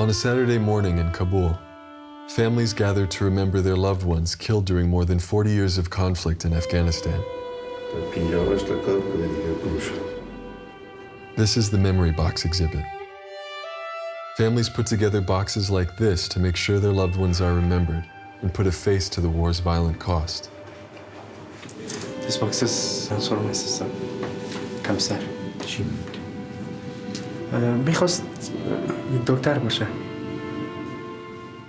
On a Saturday morning in Kabul, families gathered to remember their loved ones killed during more than 40 years of conflict in Afghanistan. This is the Memory Box exhibit. Families put together boxes like this to make sure their loved ones are remembered and put a face to the war's violent cost. This box is for my sister, Kamsar. She میخواست دکتر باشه.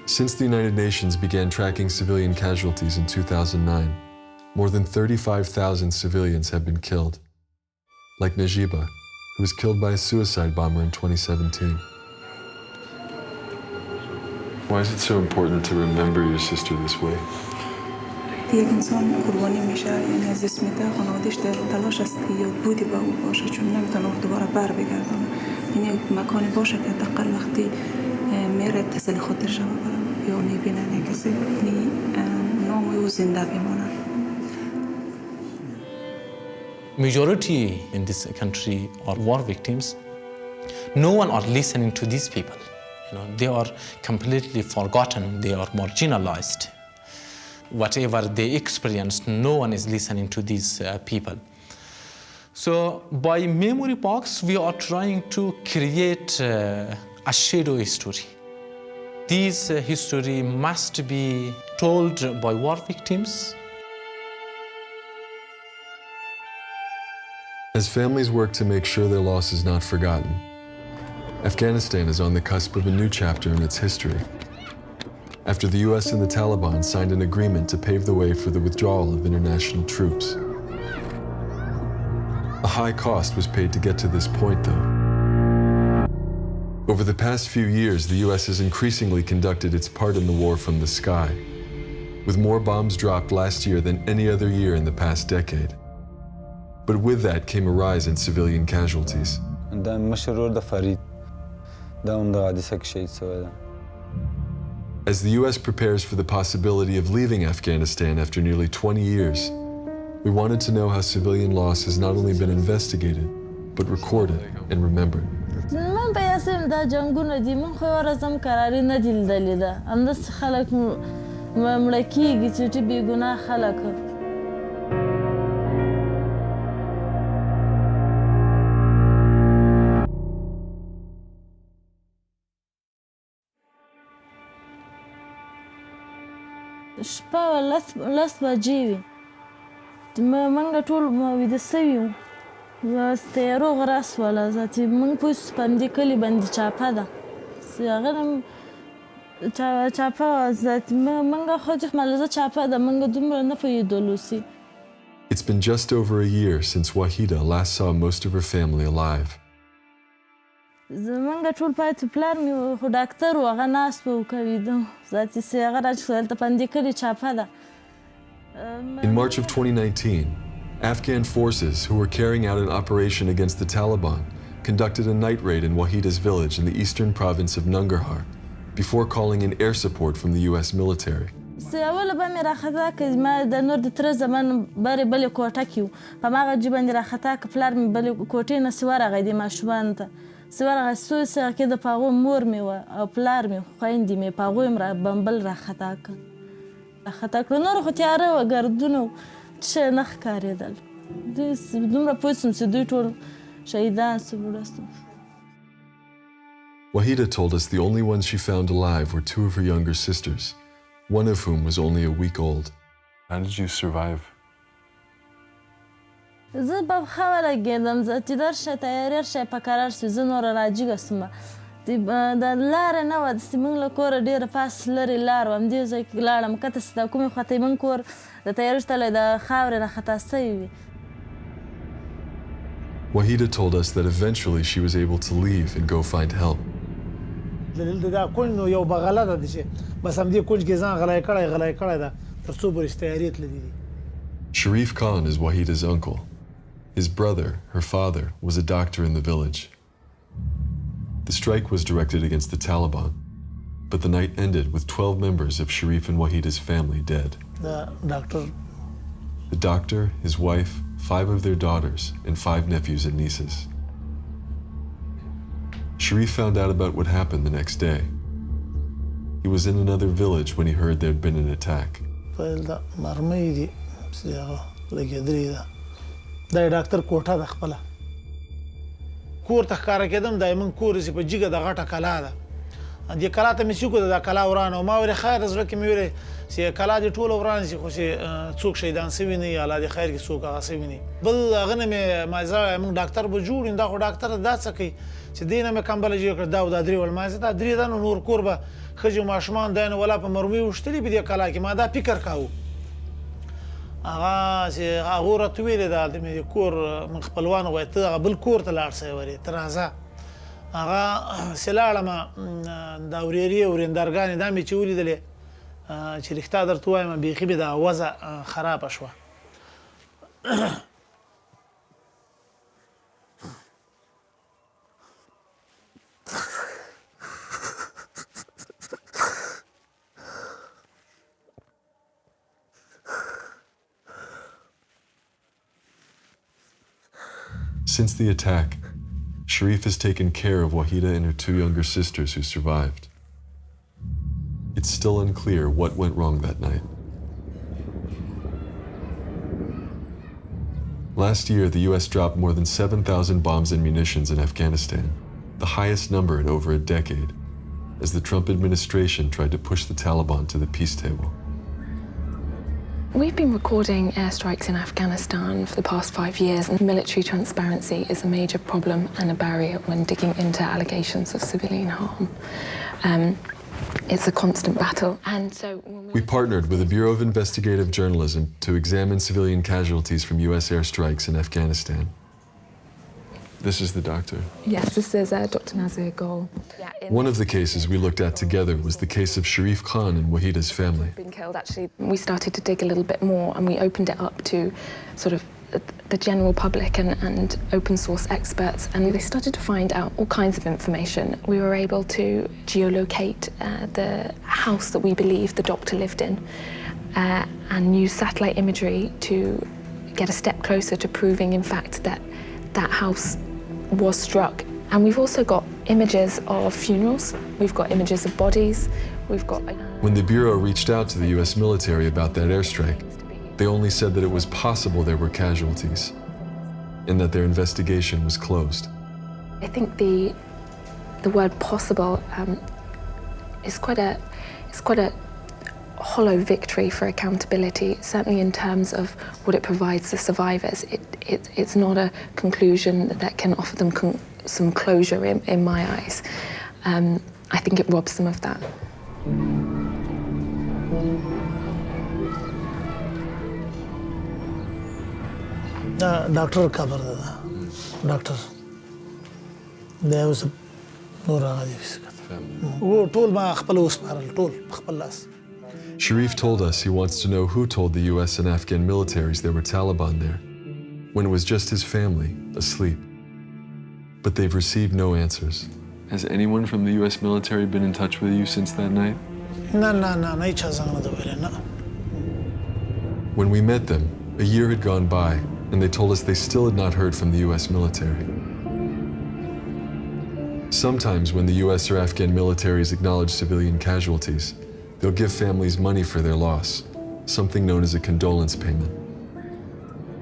Since the United Nations began tracking civilian casualties in 2009, more than 35,000 civilians have been killed. Like Najiba, who was killed by a suicide bomber in 2017. Why is it so important to remember your sister this way? یک انسان قربانی میشه یعنی از جسم میده خانواده‌اش در تلاش است که یادبودی به او باشه چون نمیتونه دوباره بر بگردونه یعنی مکانی باشه که حداقل وقتی میره تسلی خاطرش ببره یا میبینه کسی یعنی نام او زنده بمونه. Majority in this country are war victims. No one are listening to these people. They are completely forgotten. They are marginalized. Whatever they experienced, no one is listening to these people. So by Memory Box, we are trying to create a shadow history. This history must be told by war victims. As families work to make sure their loss is not forgotten, Afghanistan is on the cusp of a new chapter in its history. After the US and the Taliban signed an agreement to pave the way for the withdrawal of international troops. A high cost was paid to get to this point, though. Over the past few years, the US has increasingly conducted its part in the war from the sky, with more bombs dropped last year than any other year in the past decade. But with that came a rise in civilian casualties. As the US prepares for the possibility of leaving Afghanistan after nearly 20 years, we wanted to know how civilian loss has not only been investigated, but recorded and remembered. شپه لس بجې وې موږ ټول ویده سوي وو تیارو غره سوله چې موږ پوه شو په همدې کلي باندې چاپه ده هغه چاپه وه موږ خو چې ملزه چاپه ده موږ دومره نه پوهېدلو سي. It's been just over a year since Wahida last saw most of her family alive. زمونږ ټول پاتې پلار مې خو ډاکټر و هغه ناست و کویده ذاتي سي هغه راچې هلته په همدې کلي چاپه ده. In March of 2019, Afghan forces who were carrying out an operation against the Taliban conducted a night raid in Wahida's village in the eastern province of Nangarhar before calling in air support from the US military. اوله به مې راخطا که ما د نور د تره زمان برې بلې کوټه کې و په هماغه جي باندې راخطا که پلار مې بلې کوټې نه سې ورغی دې ماشومانو ته سې ورغی څو ساعه کې د په هغو مور مې وه او پلار مې خویندې مې په هغوی م بمبل راخطا کړه نور خو تیاره وه ګردونه و څه نه ښکارېدل دومره پوه شوم چې دوی ټول شهیدان سو وړه سو. Wahida told us the only ones she found alive were two of her younger sisters, one of whom was only a week old. How did you survive? زه به ښه ولګېدم چې درشه تیارېر شی په قرار شو زه نوره راجګه سومه د لاره نه وه داسې موږ له کوره ډېره پاس لرې لار وه همدې ځای کې لاړم کته چې د کومې خواته یې موږ کور د تیارې شتلی د خاورې راخطا سوي وي. Wahida told us that eventually she was able to leave and go find help. دلته دا کونج نو یو بغله ده چې بس همدې کونج کې ځان غلی کړی ده تر څو پورې چې تیارې تللي دي. Sharif Khan is Wahida's uncle. His brother, her father, was a doctor in the village. The strike was directed against the Taliban, but the night ended with 12 members of Sharif and Wahida's family dead. The doctor, his wife, 5 of their daughters, and 5 nephews and nieces. Sharif found out about what happened the next day. He was in another village when he heard there'd been an attack. فایل دا مرمۍ دي چې هغه لګېدلې ده دا یې ډاکټر کوټه ده خپله کور ته ښکاره کېدم دا یې موږ کور چې په جګه د غټه کلا ده دې کلا ته مې چې وکړه دا کلا ورانه او ما ویلې خیر زړه کې مې ویلې چې کلا دې ټوله ورانه شي خو چې څوک شهیدان سوي نه وي الله دې خیر کړي څوک هغه سوي نه وي بل هغه نه مې ما زه موږ ډاکټر به جوړ یو دا خو ډاکټر دا څه کوي چې دې نه مې کمبله جوړ کړه دا او دا درې ول ما زه دا درې ده نو نور کور به ښځې او ماشومان دی نو ولا په مرمۍ وشتلي په دې کلا کې ما دا فکر کاوه هغه چې هغو راته ویلې ده د مې کور من خپلوانو وایي ته هغه بل کور ته لاړ سئ ورې ته راځه هغه چې لاړم دا ورېرې ورېندارګانې دا مې چې ولیدلې چې رښتیا درته ووایم بیخي مې دا وضع خرابه شوه Since the attack, Sharif has taken care of Wahida and her two younger sisters who survived. It's still unclear what went wrong that night. Last year, the US dropped more than 7,000 bombs and munitions in Afghanistan, the highest number in over a decade, as the Trump administration tried to push the Taliban to the peace table. We've been recording airstrikes in Afghanistan for the past 5 years, and military transparency is a major problem and a barrier when digging into allegations of civilian harm. It's a constant battle, and so... We partnered with the Bureau of Investigative Journalism to examine civilian casualties from US airstrikes in Afghanistan. This is the doctor. Yes, this is Dr. Nazir Gol. One of the cases we looked at together was the case of Sharif Khan and Wahida's family. Been killed, actually. We started to dig a little bit more, and we opened it up to sort of the general public and open source experts, and they started to find out all kinds of information. We were able to geolocate the house that we believe the doctor lived in and use satellite imagery to get a step closer to proving, in fact, that that house was struck. And we've also got images of funerals, we've got images of bodies, we've got... When the Bureau reached out to the US military about that airstrike, they only said that it was possible there were casualties and that their investigation was closed. I think the word possible is quite a hollow victory for accountability, certainly in terms of what it provides the survivors. It's not a conclusion that can offer them some closure in my eyes. I think it robs them of that. Doctor cover doctor. There was a Sharif told us he wants to know who told the US and Afghan militaries there were Taliban there, when it was just his family, asleep. But they've received no answers. Has anyone from the US military been in touch with you since that night? No. When we met them, a year had gone by, and they told us they still had not heard from the US military. Sometimes when the US or Afghan militaries acknowledge civilian casualties, they'll give families money for their loss, something known as a condolence payment.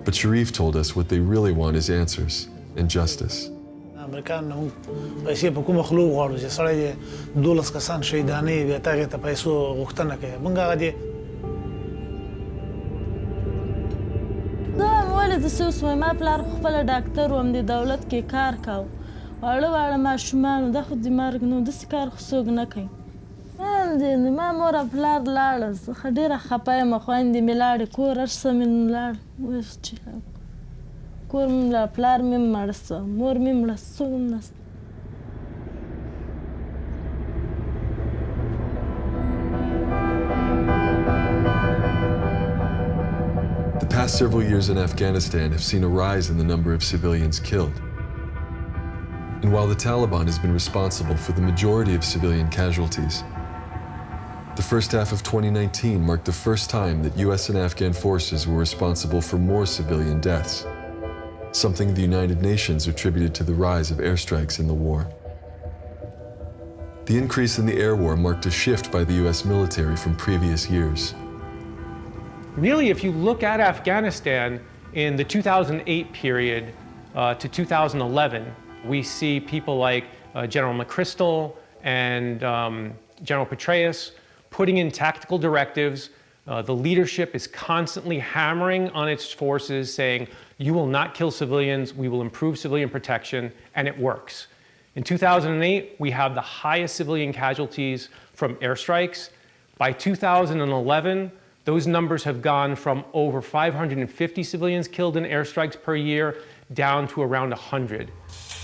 But Sharif told us what they really want is answers and justice. ما پلار خپل ډاکټر وم د دولت کې کار کاو واړه ماشومان د خو د مرګ نو داسې کار خو څوک نه کوي ما مور او پلار لاړه زه ډېره خفه یم خویندې مې لاړې کور هر څه مې لاړ اوس چې کور مې لاړ پلار مې مړ سو مور مې مړه څوک هم نشته. The past several years in Afghanistan have seen a rise in the number of civilians killed. And while the Taliban has been responsible for the majority of civilian casualties, the first half of 2019 marked the first time that US and Afghan forces were responsible for more civilian deaths, something the United Nations attributed to the rise of airstrikes in the war. The increase in the air war marked a shift by the US military from previous years. Really, if you look at Afghanistan in the 2008 period to 2011, we see people like General McChrystal and General Petraeus putting in tactical directives. The leadership is constantly hammering on its forces, saying, you will not kill civilians, we will improve civilian protection, and it works. In 2008, we have the highest civilian casualties from airstrikes. By 2011, those numbers have gone from over 550 civilians killed in airstrikes per year down to around 100.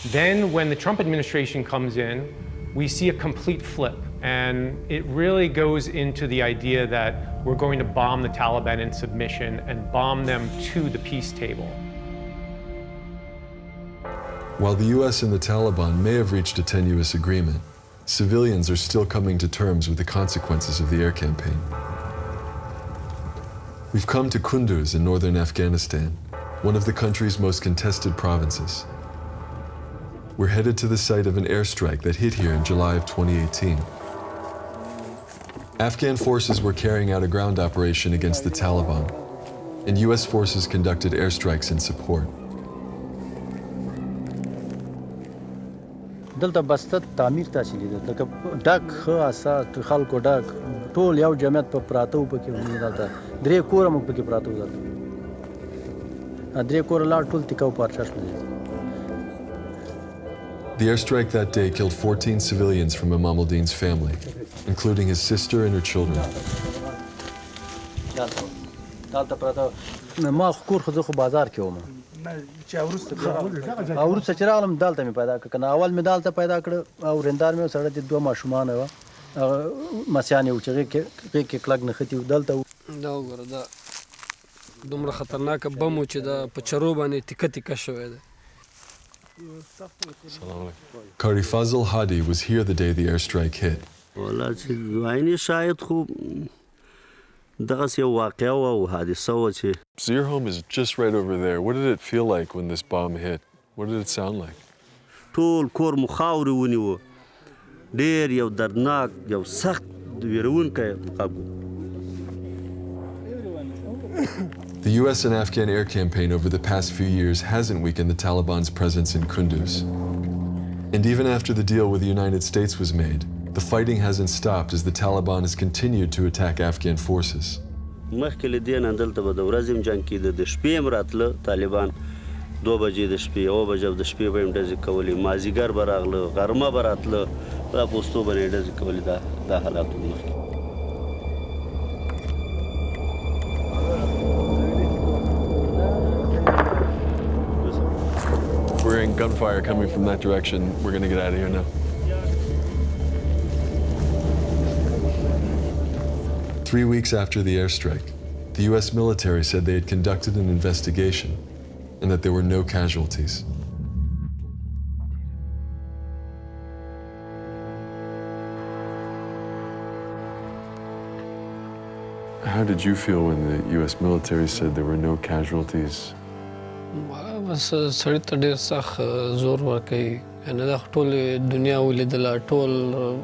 Then when the Trump administration comes in, we see a complete flip. And it really goes into the idea that we're going to bomb the Taliban in submission and bomb them to the peace table. While the US and the Taliban may have reached a tenuous agreement, civilians are still coming to terms with the consequences of the air campaign. We've come to Kunduz in northern Afghanistan, one of the country's most contested provinces. We're headed to the site of an airstrike that hit here in July of 2018. Afghan forces were carrying out a ground operation against the Taliban, and US forces conducted airstrikes in support. دلته بسته تعمیر تاسې لیدل لکه ډک ښه اساس خلکو ډک ټول یو جمعیت په پراته وو پکې دلته درې کوره موږ پکې پراته وو دلته درې کوره لاړ ټول تیکه و پارچه شول. The airstrike that day killed 14 civilians from Imam al-Din's family, including his sister and her children. دلته پراته ما کور خو زه خو بازار کې وم او وروسته چې راغلم دلته مې پیدا کړ که نه اول مې دلته پیدا کړ او رندار مې سره د دوه ماشومان وه مسیان یې و چې غېږ کې کلک نښتي و دلته و دا وګوره دا دومره خطرناکه بم و چې دا په چرو باندې تیکه تیکه شوی دی. Qari Fazl Hadi was here the day the airstrike hit. والله چې عیني شاید خو دغسې یو واقعه وه او حادثه وه چې So your home is just right over there. What did it feel like when this bomb hit? What did it sound like? ټول کور مو خاورې ونیوه ډېر یو دردناک یو سخت ویرونکی غږ و. The US and Afghan air campaign over the past few years hasn't weakened the Taliban's presence in Kunduz. And even after the deal with the United States was made, the fighting hasn't stopped as the Taliban has continued to attack Afghan forces. مخکې له دې نه دلته به د ورځې هم جنګ کېده د شپې هم راتله طالبان 2 بجې د شپې 1 بجه د شپې به یې ډزې کولې مازدیګر به راغله غرمه به راتله دا پوستو به یې ډزې کولې دا حالات و مخکې. We're hearing gunfire coming from that direction. We're going to get out of here now. 3 weeks after the airstrike, the US military said they had conducted an investigation and that there were no casualties. How did you feel when the US military said there were no casualties? بس سړي ته ډېر سخت زور ورکوي یعنې دا ټول دنیا ولیدله ټول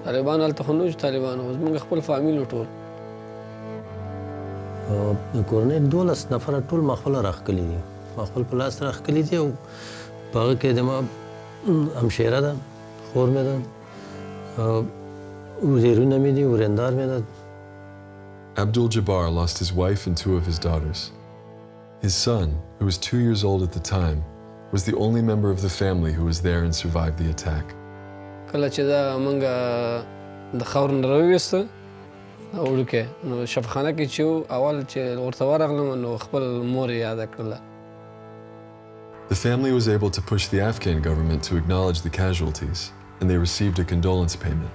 طالبان هلته خو نه وو چې طالبان وو زموږ خپل فامیل وو ټول کورنۍ 12 نفره ټول ما خپله راښکلي دي ما خپل په لاس راښکلي دي او په هغه کې د ما همشیره ده خور مې ده وزیرونه مې دي ورندار مې ده. Abdul Jabbar lost his wife and 2 of his daughters. His son, who was 2 years old at the time, was the only member of the family who was there and survived the attack. کله چې دا موږ د خاورو نه راوویسته دا وړوکی نو شفاخانه کې چې اول چې ورته ورغلم نو خپل مور یې یاده کړله. The family was able to push the Afghan government to acknowledge the casualties, and they received a condolence payment.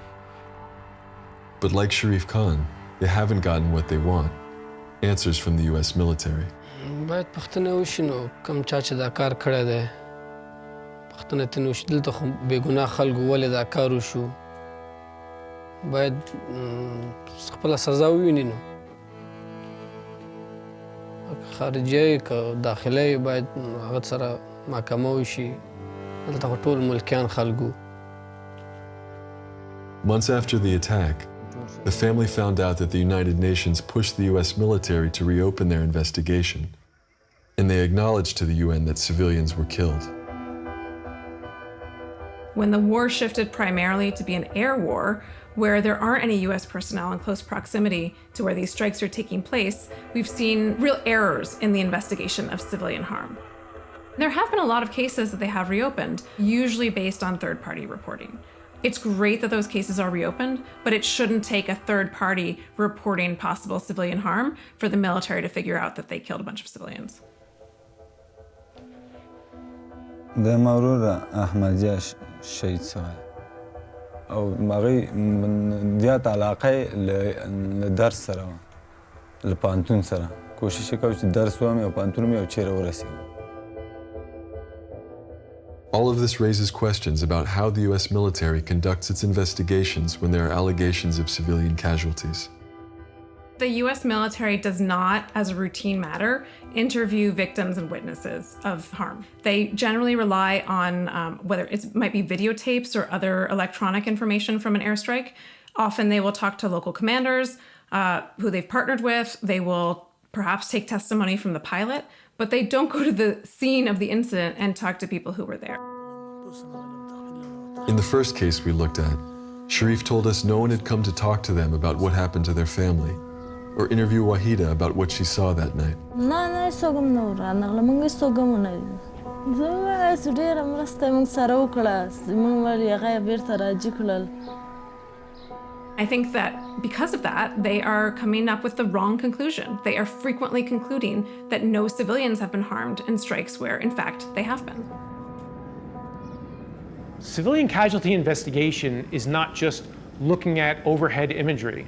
But like Sharif Khan, they haven't gotten what they want, answers from the US military. باید پوښتنه وشي نو کوم چا چې دا کار کړی دی پوښتنه ترې وشي دلته خو بېګناه خلکو ولې دا کار وشو باید خپله سزا وویني نو خارجي که داخلي باید هغه سره محکمه وشي دلته خو ټول ملکیان خلکو. Months after the attack, the family found out that the United Nations pushed the US military to reopen their investigation, and they acknowledged to the UN that civilians were killed. When the war shifted primarily to be an air war, where there aren't any US personnel in close proximity to where these strikes are taking place, we've seen real errors in the investigation of civilian harm. There have been a lot of cases that they have reopened, usually based on third-party reporting. It's great that those cases are reopened, but it shouldn't take a third party reporting possible civilian harm for the military to figure out that they killed a bunch of civilians. د مورور احمدیه شهید شوی او هغوی زیات علاقه له درس سره وه له پوهنتون سره کوشش یې کوو چې درس ووایم او پوهنتون مې یو چیرې ورسېږم. All of this raises questions about how the US military conducts its investigations when there are allegations of civilian casualties. The US military does not, as a routine matter, interview victims and witnesses of harm. They generally rely on whether it might be videotapes or other electronic information from an airstrike. Often they will talk to local commanders who they've partnered with. They will perhaps take testimony from the pilot, but they don't go to the scene of the incident and talk to people who were there. In the first case we looked at, Sharif told us no one had come to talk to them about what happened to their family, or interview Wahida about what she saw that night. I think that because of that, they are coming up with the wrong conclusion. They are frequently concluding that no civilians have been harmed in strikes where, in fact, they have been. Civilian casualty investigation is not just looking at overhead imagery.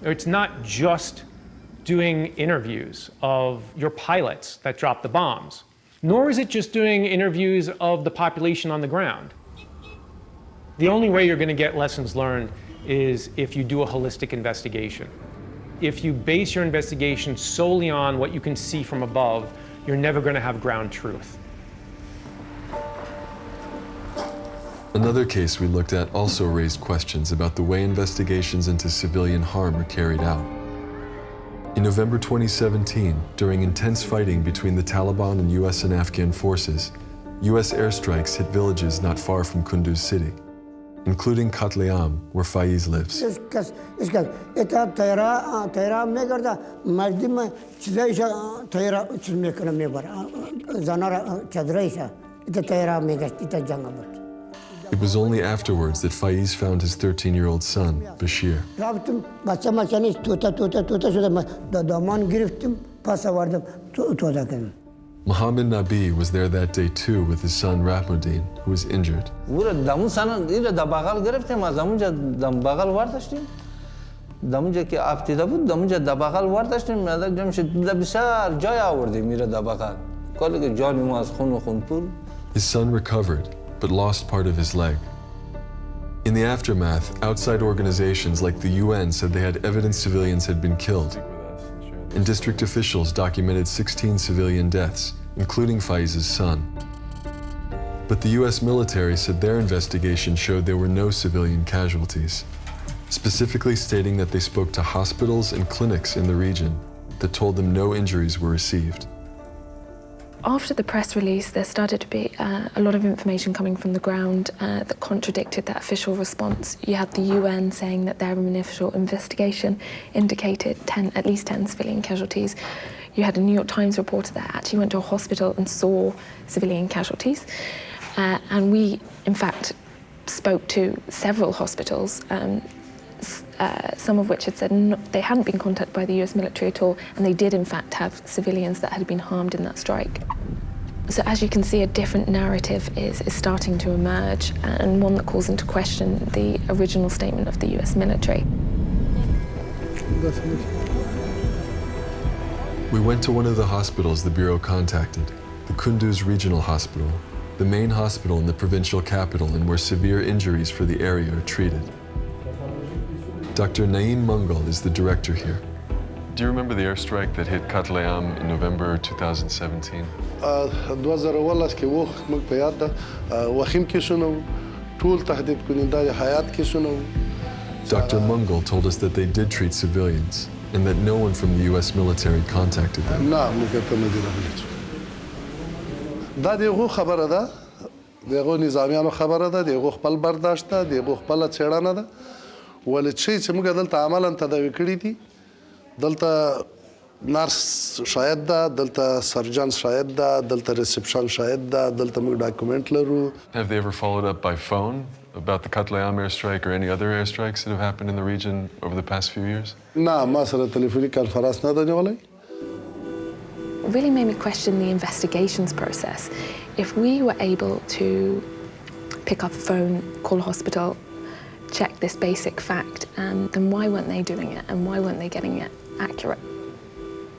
It's not just doing interviews of your pilots that dropped the bombs, nor is it just doing interviews of the population on the ground. The only way you're going to get lessons learned is if you do a holistic investigation. If you base your investigation solely on what you can see from above, you're never going to have ground truth. Another case we looked at also raised questions about the way investigations into civilian harm are carried out. In November 2017, during intense fighting between the Taliban and US and Afghan forces, US airstrikes hit villages not far from Kunduz city, including Katliam, where Faiz lives. It was only afterwards that Faiz found his 13-year-old son, Bashir. Mohammed Nabi was there that day too with his son Rahmuddin, who was injured. His son recovered, but lost part of his leg. In the aftermath, outside organizations like the UN said they had evidence civilians had been killed, and district officials documented 16 civilian deaths, including Faiz's son. But the US military said their investigation showed there were no civilian casualties, specifically stating that they spoke to hospitals and clinics in the region that told them no injuries were received. After the press release, there started to be a lot of information coming from the ground that contradicted that official response. You had the UN saying that their initial investigation indicated at least 10 civilian casualties. You had a New York Times reporter that actually went to a hospital and saw civilian casualties. And we, in fact, spoke to several hospitals, some of which had said they hadn't been contacted by the US military at all, and they did in fact have civilians that had been harmed in that strike. So as you can see, a different narrative is starting to emerge, and one that calls into question the original statement of the US military. We went to one of the hospitals the Bureau contacted, the Kunduz Regional Hospital, the main hospital in the provincial capital and where severe injuries for the area are treated. Dr. Naeem Mangal is the director here. Do you remember the airstrike that hit Katliam in November 2017? 2018 کې و موږ په یاد ده وخیم کیسونه ټول تهدید کننده حیات کیسونه Dr. Mungal told us that they did treat civilians and that no one from the U.S. military contacted them. نه موږ ته نه دی راغلی. دا دغه خبره ده، دغه نظامیانو خبره ده، دغه خپل برداشت ده، دغه خپل څېړنه ده. ولې چې موږ دلته عملاً تداوی کړي دي، دلته نرس شاید ده، دلته سرجن شاید ده، دلته ریسپشن شاید ده، دلته موږ ډاکومنټ لرو. Have they ever followed up by phone about the Katlayam airstrike or any other airstrikes that have happened in the region over the past few years? نه ما سره تلیفوني کانفرنس نه ده نیولی. Really made me question the investigations process. If we were able to pick up the phone, call a hospital, check this basic fact, then why weren't they doing it and why weren't they getting it accurate?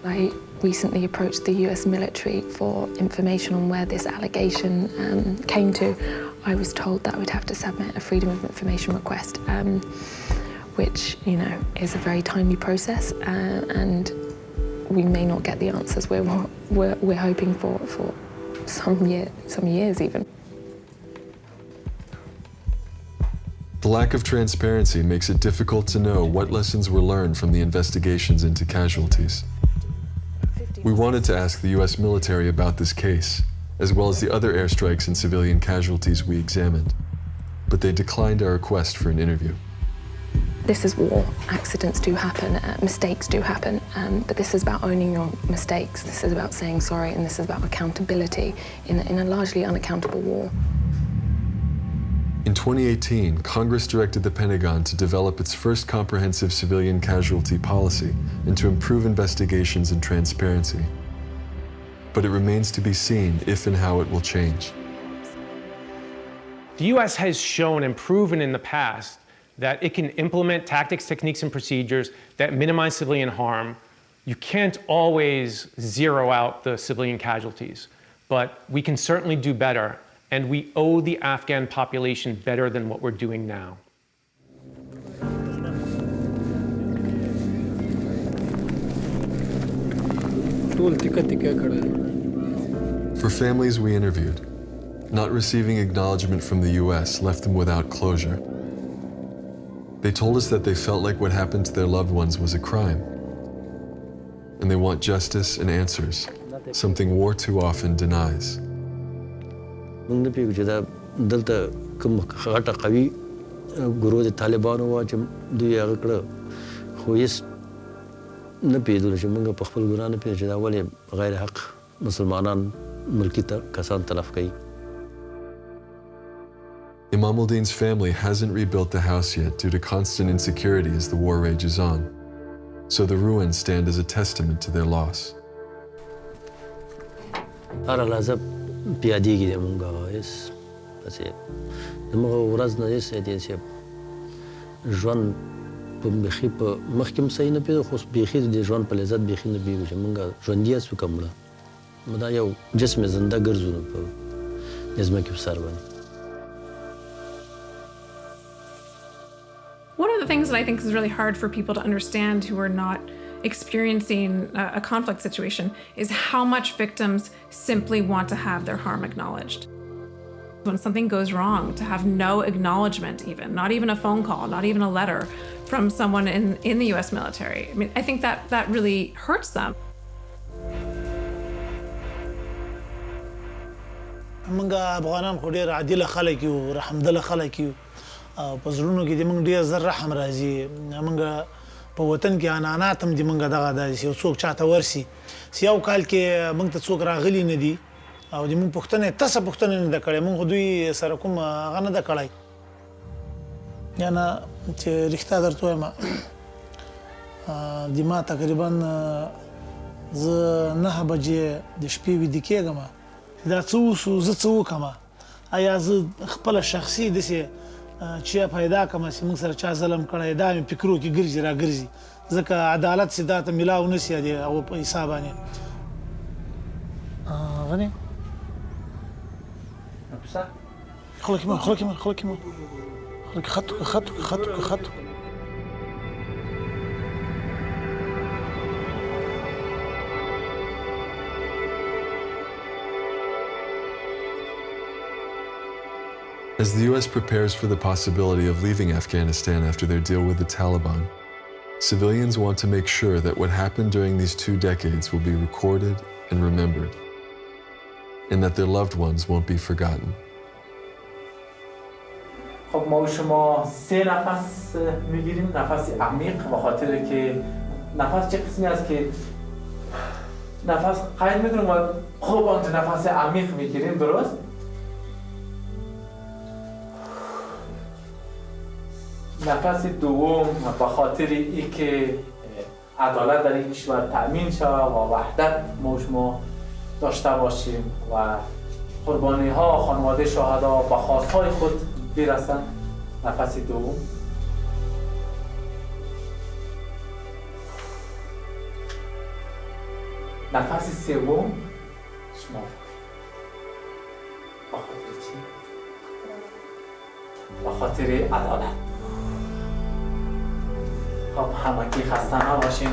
I recently approached the US military for information on where this allegation came to. I was told that I would have to submit a Freedom of Information request, which, you know, is a very timely process, and we may not get the answers we're hoping for some years even. The lack of transparency makes it difficult to know what lessons were learned from the investigations into casualties. We wanted to ask the U.S. military about this case, as well as the other airstrikes and civilian casualties we examined, but they declined our request for an interview. This is war. Accidents do happen, mistakes do happen, but this is about owning your mistakes. This is about saying sorry, and this is about accountability in a largely unaccountable war. In 2018, Congress directed the Pentagon to develop its first comprehensive civilian casualty policy and to improve investigations and transparency. But it remains to be seen if and how it will change. The U.S. has shown and proven in the past that it can implement tactics, techniques, and procedures that minimize civilian harm. You can't always zero out the civilian casualties, but we can certainly do better. And we owe the Afghan population better than what we're doing now. For families we interviewed, not receiving acknowledgement from the U.S. left them without closure. They told us that they felt like what happened to their loved ones was a crime. And they want justice and answers, something war too often denies. موږ نه پیږو چې دا دلته کوم غټه قوي ګروه د طالبانو وه چې دوی هغه کړه خو هېڅ نه پوهېدلو چې موږ په خپل ګناه نه پوهېدو چې دا ولې غیر حق مسلمانان ملکي کسان تلف کوي. Imam al-Din's family hasn't rebuilt the house yet due to constant insecurity as the war rages on. So the ruins stand as a testament to their loss. هره لحظه پیادېږي دی مونږ هېڅ داسې زموږ ورځ نه هېڅ دی چې ژوند په بیخي په مخکې هم صحیح نه پوهېدو خو بیخي د ژوند په لذت بیخي نه پوهېږو چې مونږ ژوندي یاستو که مړه دا یو جسم زنده ګرځو نو په دې ځمکې په سر باندې. One of the things that I think is really hard for people to understand who are not experiencing a conflict situation is how much victims simply want to have their harm acknowledged. When something goes wrong, to have no acknowledgement even, not even a phone call, not even a letter from someone in the US military. I mean, I think that really hurts them. موږ افغانان خو ډېر عادله خلک یو رحمدله خلک یو او په زړونو کې د موږ ډېر زر رحم راځي. موږ په وطن کې انانات هم د موږ دغه داسې یو څوک چاته ورسي چې یو کال کې موږ ته څوک راغلي نه دي او د موږ پوښتنه تاسو پوښتنه نه ده کړې موږ دوی سره کوم هغه نه ده کړی. یعنې چې رښتیا درته وایم د ما تقریبا زه 9 بجې د شپې ویده کېږم دا څه وشو زه څه وکړم آیا زه خپله شخصي داسې چې پیدا کړم چې موږ سره چا ظلم کړی دا مې فکرو کې ګرځي را ګرځي ځکه عدالت چې دا ته میلاو نه شي د هغو په حساب باندې. غني خلک ما خطو As the U.S. prepares for the possibility of leaving Afghanistan after their deal with the Taliban, civilians want to make sure that what happened during these 2 decades will be recorded and remembered, and that their loved ones won't be forgotten. خب ما و شما 3 نفس میگیریم، نفس عمیق، به خاطر که نفس چه قسمی است که نفس قید میکنیم و خوب آن نفس عمیق میگیریم، درست؟ نفس دوم به خاطر ای که عدالت در این کشور تأمین شود و وحدت ما و شما داشته باشیم و قربانی ها خانواده شهدا به خواستهای خود برسند. نفس دوم. نفس سوم شما به خاطر چی؟ به خاطر عدالت. خب همگی خسته نباشیم.